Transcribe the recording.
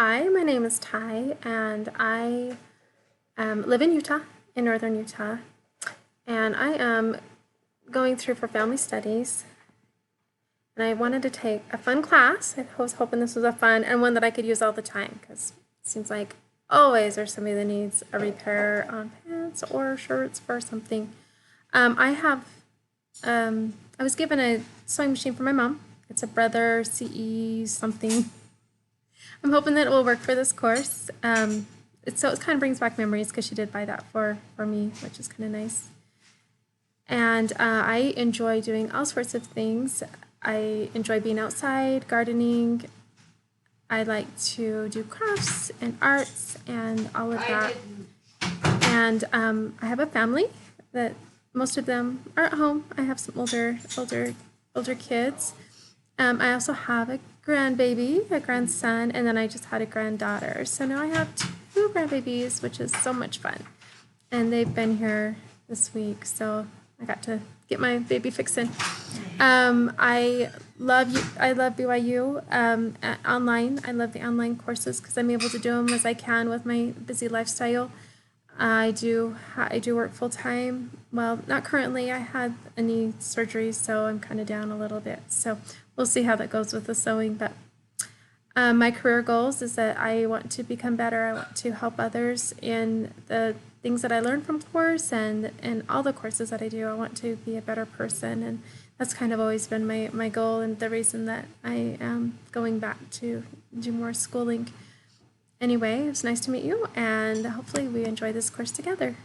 Hi, my name is Ty, and I live in Utah, in northern Utah, and I am going through for family studies. And I wanted to take a fun class. I was hoping this was a fun and one that I could use all the time because it seems like always there's somebody that needs a repair on pants or shirts for something. I have, I was given a sewing machine from my mom. It's a Brother CE something. I'm hoping that it will work for this course. It kind of brings back memories because she did buy that for me, which is kind of nice. And I enjoy doing all sorts of things. I enjoy being outside, gardening. I like to do crafts and arts and all of that. And I have a family that most of them are at home. I have some older kids. I also have a grandbaby, a grandson, and then I just had a granddaughter. So now I have two grandbabies, which is so much fun. And they've been here this week, so I got to get my baby fixin'. I love you. I love BYU online. I love the online courses because I'm able to do them as I can with my busy lifestyle. I do work full time. Well, not currently. I had a knee surgery, so I'm kind of down a little bit. So we'll see how that goes with the sewing. But my career goals is that I want to become better. I want to help others in the things that I learned from course and all the courses that I do. I want to be a better person, and that's kind of always been my goal and the reason that I am going back to do more schooling. Anyway, it was nice to meet you, and hopefully we enjoy this course together.